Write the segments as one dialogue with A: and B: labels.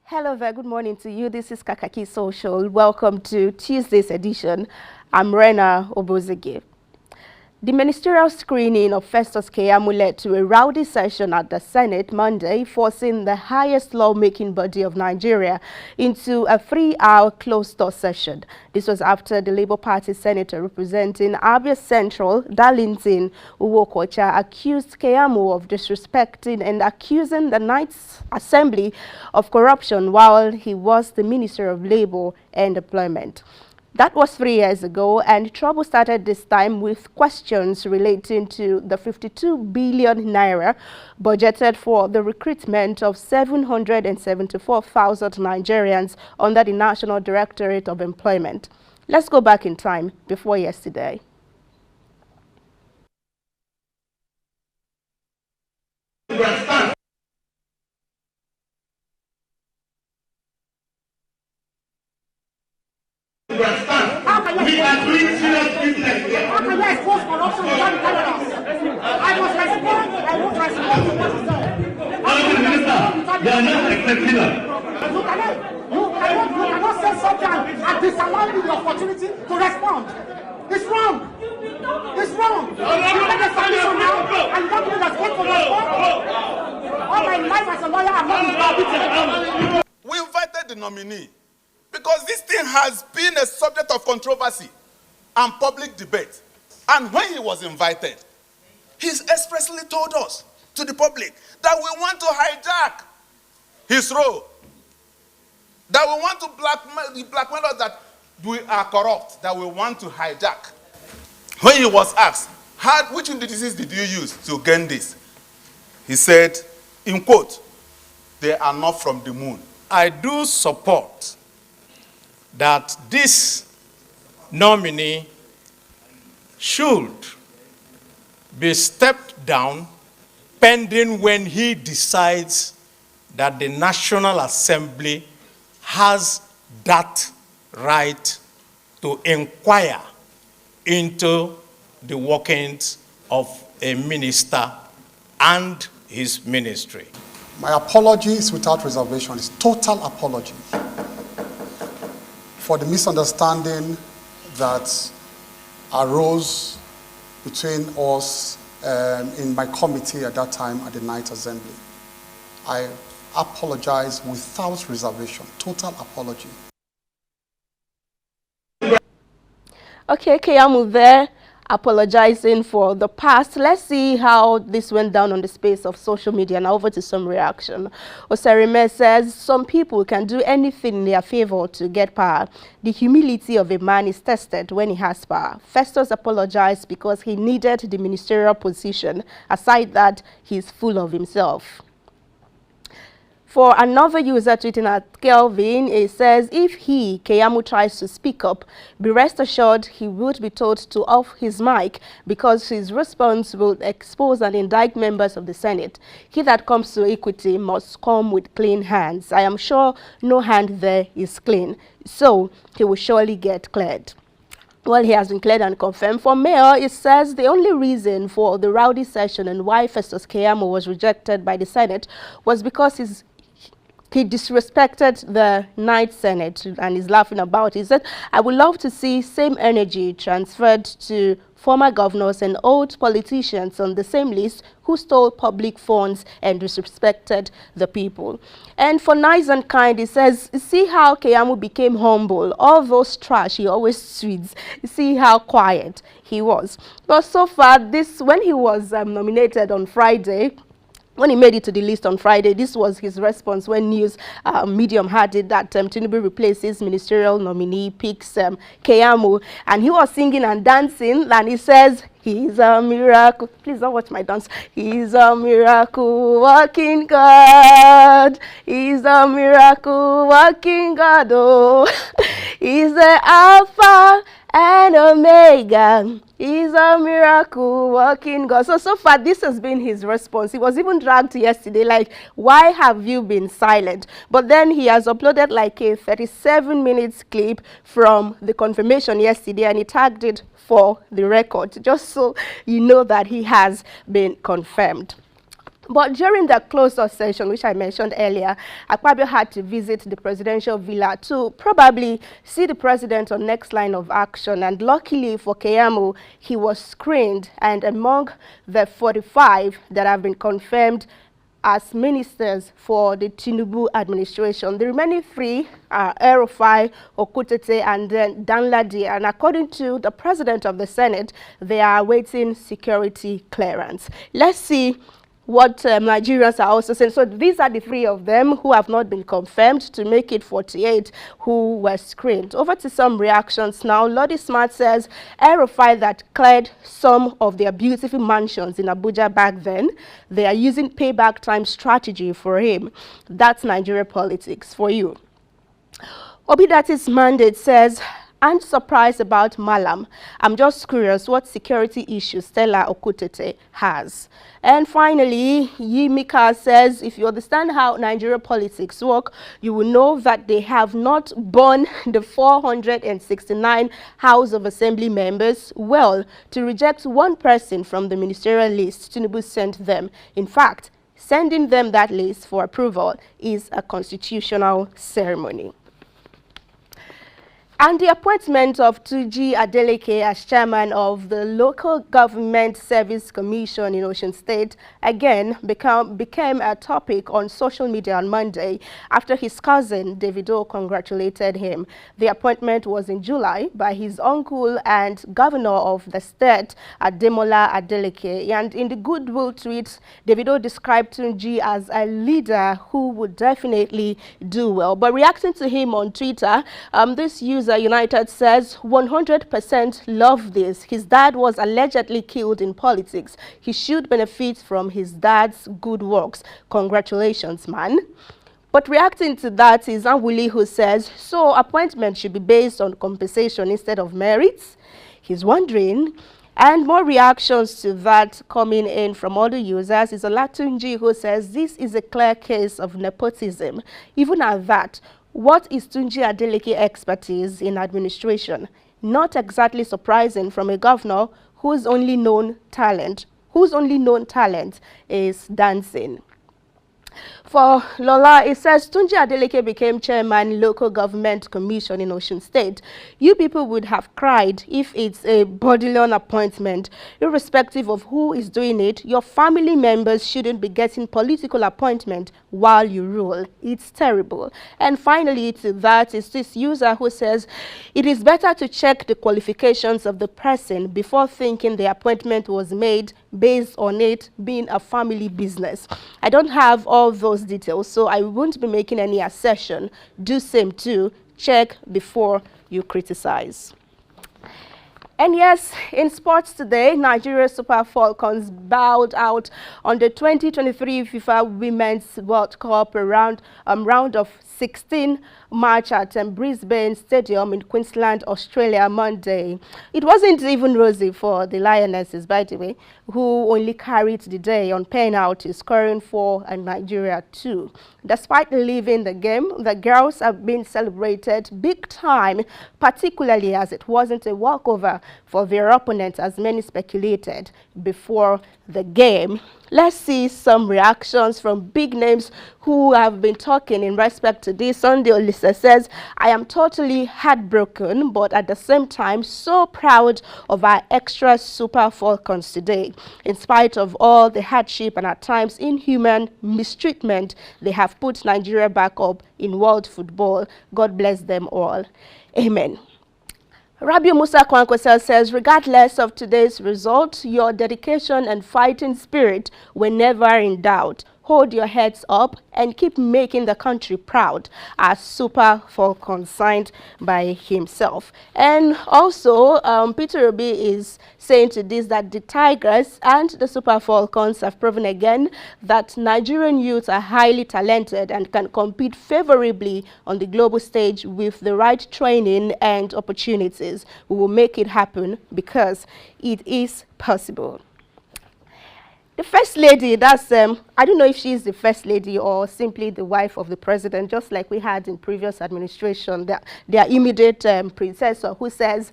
A: Hello there, good morning to you. This is Kakaaki Social. Welcome to Tuesday's edition. I'm Rena Obozeghie. The ministerial screening of Festus Keyamo led to a rowdy session at the Senate Monday, forcing the highest lawmaking body of Nigeria into a 3-hour closed-door session. This was after the Labour Party senator representing Abia Central, Darlington Uwokocha, accused Keyamo of disrespecting and accusing the Knights Assembly of corruption while he was the Minister of Labour and Employment. That was 3 years ago, and trouble started this time with questions relating to the 52 billion naira budgeted for the recruitment of 774,000 Nigerians under the National Directorate of Employment. Let's go back in time before yesterday.
B: We are doing serious business here. How can you expose corruption without the cameras? I must respond. I won't respond to what you said.
C: Honorable Minister, you are not accepting us.
B: You cannot say something and disallow me the opportunity to respond. It's wrong. It's wrong. You make a submission now and you don't give me the space to respond. All my life as a lawyer, I'm not being.
D: We invited the nominee because this thing has been a subject of controversy and public debate. And when he was invited, he expressly told us, to the public, that we want to hijack his role, that we want to blackmail us, that we are corrupt, that we want to hijack. When he was asked, which indices did you use to gain this? He said, in quote, they are not from the moon.
E: I do support that this nominee should be stepped down pending when he decides that the National Assembly has that right to inquire into the workings of a minister and his ministry.
F: My apology is without reservation. It's total apology for the misunderstanding that arose between us in my committee at that time at the Night Assembly. I apologize without reservation. Total apology.
A: Okay, Keyamo there, apologizing for the past. Let's see how this went down on the space of social media. Now over to some reaction. Onoshiorena says some people can do anything in their favor to get power. The humility of a man is tested when he has power. Festus apologized because he needed the ministerial position. Aside that, he's full of himself. For another user tweeting at Kelvin, it says, if he, Keyamo, tries to speak up, be rest assured he would be told to off his mic because his response will expose and indict members of the Senate. He that comes to equity must come with clean hands. I am sure no hand there is clean, so he will surely get cleared. Well, he has been cleared and confirmed. For mayor, it says the only reason for the rowdy session and why Festus Keyamo was rejected by the Senate was because he disrespected the Knight Senate and is laughing about it. He said, I would love to see same energy transferred to former governors and old politicians on the same list who stole public funds and disrespected the people. And for nice and kind, he says, see how Keyamo became humble. All those trash he always tweets. See how quiet he was. But so far, when he was nominated on Friday, when he made it to the list on Friday, this was his response when news medium had it that Tinubu replaces ministerial nominee, picks Keyamo, and he was singing and dancing, and he says, he's a miracle. Please don't watch my dance. He's a miracle working God. He's a miracle working God. Oh, he's the Alpha and Omega. He's a miracle working God. So far, this has been his response. He was even dragged yesterday, like, why have you been silent? But then he has uploaded like a 37 minutes clip from the confirmation yesterday, and he tagged it for the record, just so you know that he has been confirmed. But during the closed-door session, which I mentioned earlier, Akpabio had to visit the presidential villa to probably see the president on next line of action. And luckily for Keyamo, he was screened. And among the 45 that have been confirmed as ministers for the Tinubu administration, the remaining 3 are El-rufai, Okutete, and then Danladi. And according to the president of the Senate, they are awaiting security clearance. Let's see what Nigerians are also saying. So these are the 3 of them who have not been confirmed to make it 48 who were screened. Over to some reactions now. Lodi Smart says El-rufai that cleared some of their beautiful mansions in Abuja back then, they are using payback time strategy for him. That's Nigeria politics for you. Obidati's mandate says, I'm surprised about Malam. I'm just curious what security issues Stella Okutete has. And finally, Yimika says, if you understand how Nigeria politics work, you will know that they have not borne the 469 House of Assembly members well to reject one person from the ministerial list Tinubu sent them. In fact, sending them that list for approval is a constitutional ceremony. And the appointment of Tunji Adeleke as chairman of the Local Government Service Commission in Osun State again became a topic on social media on Monday after his cousin Davido congratulated him. The appointment was in July by his uncle and governor of the state, Ademola Adeleke. And in the goodwill tweet, Davido described Tunji as a leader who would definitely do well. But reacting to him on Twitter, this user United says 100% love this. His dad was allegedly killed in politics. He should benefit from his dad's good works. Congratulations, man. But reacting to that is Anwuli, who says, so appointment should be based on compensation instead of merits? He's wondering. And more reactions to that coming in from other users is Olatunji, who says this is a clear case of nepotism. Even at that, what is Tunji Adeleke expertise in administration? Not exactly surprising from a governor whose only known talent is dancing. For Lola, it says Tunji Adeleke became chairman local government commission in Osun State. You people would have cried if it's a Bodillion appointment. Irrespective of who is doing it, your family members shouldn't be getting political appointment while you rule. It's terrible. And finally to that is this user who says it is better to check the qualifications of the person before thinking the appointment was made based on it being a family business. I don't have all those details, so I won't be making any assertion. Do same too. Check before you criticize. And yes, in sports today, Nigeria Super Falcons bowed out on the 2023 FIFA Women's World Cup round of 16 match at Brisbane Stadium in Queensland, Australia, Monday. It wasn't even rosy for the Lionesses, by the way, who only carried the day on penalties, scoring 4 and Nigeria 2. Despite leaving the game, the girls have been celebrated big time, particularly as it wasn't a walkover for their opponents, as many speculated before the game. Let's see some reactions from big names who have been talking in respect to this. Sunday Olisa says, I am totally heartbroken, but at the same time, so proud of our extra Super Falcons today. In spite of all the hardship and at times inhuman mistreatment, they have put Nigeria back up in world football. God bless them all. Amen. Rabio Musa Kwankwesel says, regardless of today's result, your dedication and fighting spirit were never in doubt. Hold your heads up and keep making the country proud, as Super Falcon signed by himself. And also, Peter Obi is saying to this that the Tigers and the Super Falcons have proven again that Nigerian youth are highly talented and can compete favorably on the global stage with the right training and opportunities. We will make it happen because it is possible. The First Lady, that's, I don't know if she's the First Lady or simply the wife of the president, just like we had in previous administration, their immediate predecessor who says,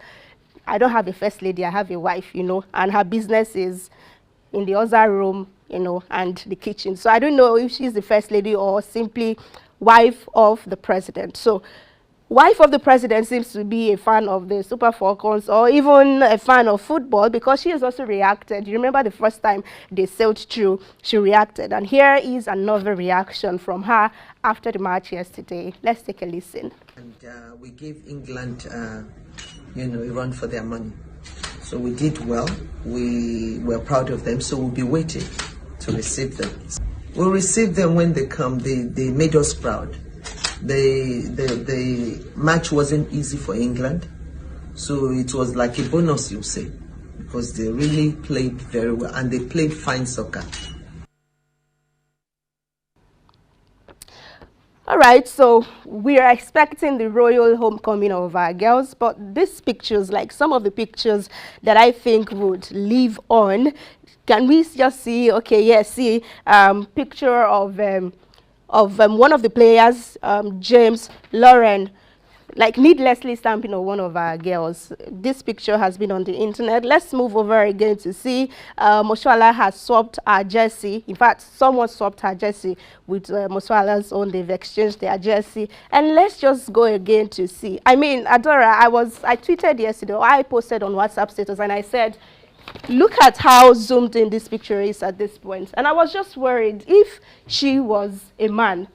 A: I don't have a First Lady, I have a wife, you know, and her business is in the other room you know, and the kitchen. So I don't know if she's the first lady or simply wife of the president. So wife of the president seems to be a fan of the Super Falcons or even a fan of football, because she has also reacted. You remember the first time they sailed through, she reacted. And here is another reaction from her after the match yesterday. Let's take a listen.
G: And we gave England, you know, a run for their money. So we did well. We were proud of them. So we'll be waiting to receive them. We'll receive them when they come. They made us proud. The match wasn't easy for England, so it was like a bonus, you say, because they really played very well and they played fine soccer.
A: All right, so we are expecting the royal homecoming of our girls, but these pictures, like some of the pictures that I think would live on, can we just see, okay, yes, see picture of one of the players, James Lauren, like needlessly stamping on one of our girls. This picture has been on the internet. Let's move over again to see Moshoala has swapped her jersey. In fact, someone swapped her jersey with Moshoala's own. They've exchanged their jersey. And let's just go again to see. I mean, Adora, I tweeted yesterday, or I posted on WhatsApp status, and I said, look at how zoomed in this picture is at this point. And I was just worried if she was a man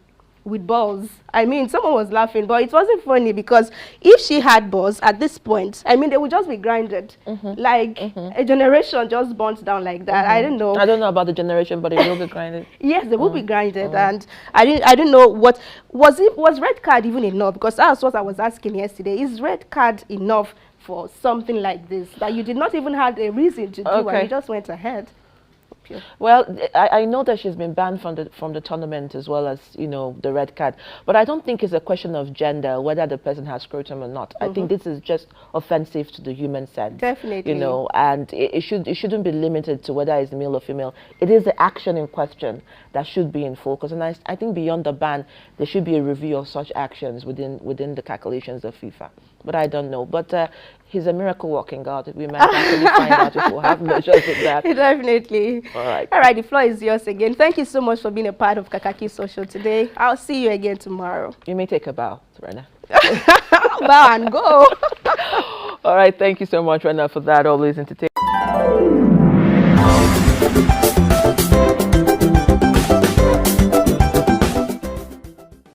A: with balls. I mean, someone was laughing, but it wasn't funny, because if she had balls at this point, I mean, they would just be grinded. Like a generation just burnt down like that. I don't know.
H: I don't know about the generation, but it will be grinded.
A: Yes, they will be grinded. And I don't know what was red card even enough, because that's what I was asking yesterday. Is red card enough for something like this that you did not even have a reason to do, and you just went ahead?
H: Well, I know that she's been banned from the tournament, as well as, you know, the red card. But I don't think it's a question of gender, whether the person has scrotum or not. I think this is just offensive to the human sense.
A: Definitely.
H: You know, and it shouldn't be limited to whether it's male or female. It is the action in question that should be in focus. And I think beyond the ban, there should be a review of such actions within the calculations of FIFA. But I don't know. But he's a miracle walking God. We might actually find out if we'll have measures of that.
A: Definitely.
H: All right.
A: All right, the floor is yours again. Thank you so much for being a part of Kakaaki Social today. I'll see you again tomorrow.
H: You may take a bow, Rena.
A: Bow and go.
H: All right. Thank you so much, Rena, for that. Always entertaining.